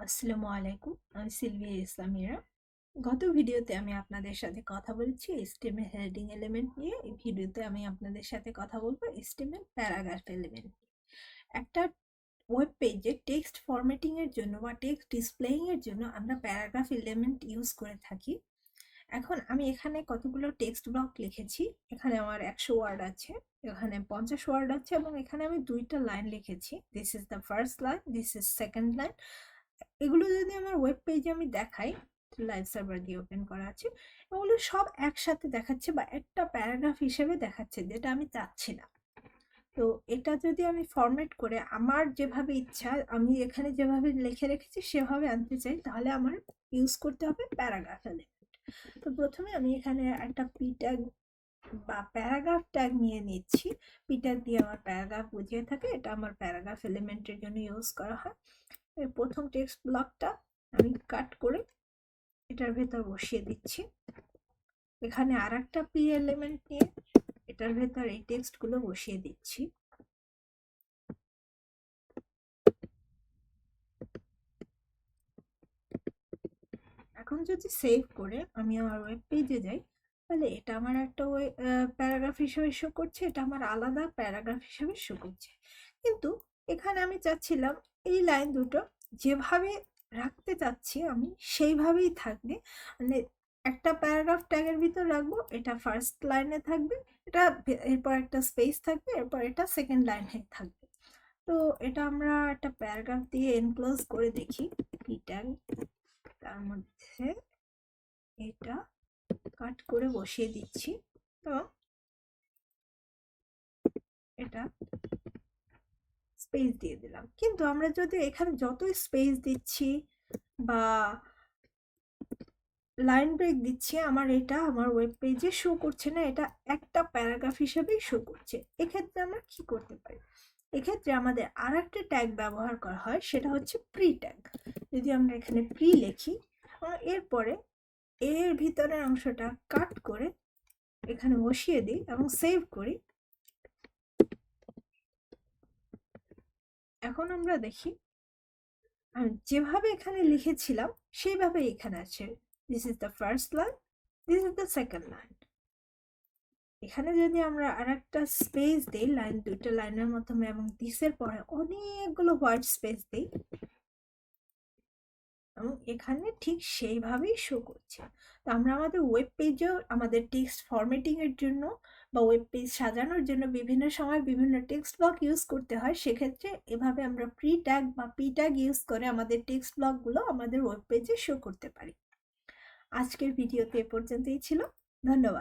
আসসালামু আলাইকুম। আমি সিলভিয়া ইসলাম মীরা। গত ভিডিওতে আমি আপনাদের সাথে কথা বলেছি HTML হেডিং এলিমেন্ট নিয়ে। এই ভিডিওতে আমি আপনাদের সাথে কথা বলবো HTML প্যারাগ্রাফ এলিমেন্ট। একটা ওয়েব পেজে টেক্সট ফরম্যাটিং এর জন্য বা টেক্সট ডিসপ্লেইং এর জন্য আমরা প্যারাগ্রাফ এলিমেন্ট ইউজ করে থাকি। এখন আমি এখানে কতগুলো টেক্সট ব্লক লিখেছি। এখানে আমার 100 ওয়ার্ড আছে, এখানে 50 ওয়ার্ড আছে এবং এখানে আমি দুইটা লাইন লিখেছি। This is the first line, this is second line. এগুলো যদি আমার ওয়েব পেজে আমি দেখাই, লাইভ সার্ভার দিয়ে ওপেন করা আছে, এগুলো সব একসাথে দেখাচ্ছে বা একটা প্যারাগ্রাফ হিসেবে দেখাচ্ছে, যেটা আমি চাচ্ছি না। তো এটা যদি আমি ফরম্যাট করে আমার যেভাবে ইচ্ছা, আমি এখানে যেভাবে লিখে রেখেছি সেভাবে আনতে চাই, তাহলে আমার ইউজ করতে হবে প্যারাগ্রাফ এলিমেন্ট। তো প্রথমে আমি এখানে একটা পি ট্যাগ বা প্যারাগ্রাফ ট্যাগ নিয়ে নিচ্ছি। পি ট্যাগ দিয়ে আমার প্যারাগ্রাফ বুঝিয়ে থাকে, এটা আমার প্যারাগ্রাফ এলিমেন্টের জন্য ইউজ করা হয়। এর প্রথম টেক্সট ব্লকটা আমি কাট করে এটার ভেতর বসিয়ে দিচ্ছি। এখানে আর একটা পি এলিমেন্ট নিয়ে এটার ভেতর এই টেক্সটগুলো বসিয়ে দিচ্ছি। এখন যদি সেভ করে আমি আমার ওয়েব পেজে যাই, তাহলে এটা আমার একটা প্যারাগ্রাফ হিসেবে শো করছে, এটা আমার আলাদা প্যারাগ্রাফ হিসেবে শো করছে। কিন্তু এখানে আমি চাচ্ছিলাম এই লাইন দুটো যেভাবে রাখতে চাচ্ছি আমি সেইভাবেই থাকবে। মানে একটা প্যারাগ্রাফ ট্যাগের ভিতর রাখবো, এটা ফার্স্ট লাইনে থাকবে, এটা এরপর একটা স্পেস থাকবে, এরপর এটা সেকেন্ড লাইনে থাকবে। তো এটা আমরা একটা প্যারাগ্রাফ দিয়ে এনক্লোজ করে দেখি। পি ট্যাগ, তার মধ্যে এটা কাট করে বসিয়ে দিচ্ছি এবং এটা স্পেস দিয়ে দিলাম। কিন্তু আমরা যদি এখানে যতই স্পেস দিচ্ছি বা লাইন ব্রেক দিচ্ছি, আমার এটা আমার ওয়েব পেজে শো করছে না, এটা একটা প্যারাগ্রাফ হিসেবেই শো করছে। এক্ষেত্রে আমরা কি করতে পারি? এক্ষেত্রে আমাদের আর একটা ট্যাগ ব্যবহার করা হয়, সেটা হচ্ছে প্রি ট্যাগ। যদি আমরা এখানে প্রি লিখি এরপরে এর ভিতরের অংশটা কাট করে এখানে বসিয়ে দিই এবং সেভ করি, এখন আমরা দেখি আমি যেভাবে এখানে লিখেছিলাম সেইভাবে এখানে আছে। This is the first line, this is the second line. এখানে যদি আমরা আর একটা স্পেস দিই লাইন, দুইটা লাইনের মাধ্যমে, এবং দিসের পরে অনেকগুলো হোয়াইট স্পেস দিই, এবং এখানে ঠিক সেইভাবেই শো করছে। তো আমরা আমাদের ওয়েব পেজেও আমাদের টেক্সট ফরম্যাটিং এর জন্য বা ওয়েব পেজ সাজানোর জন্য বিভিন্ন সময় বিভিন্ন টেক্সট ব্লক ইউজ করতে হয়। সেক্ষেত্রে এভাবে আমরা প্রি ট্যাগ বা পি ট্যাগ ইউজ করে আমাদের টেক্সট ব্লকগুলো আমাদের ওয়েব পেজে শো করতে পারি। আজকের ভিডিওতে এ পর্যন্তই ছিল। ধন্যবাদ।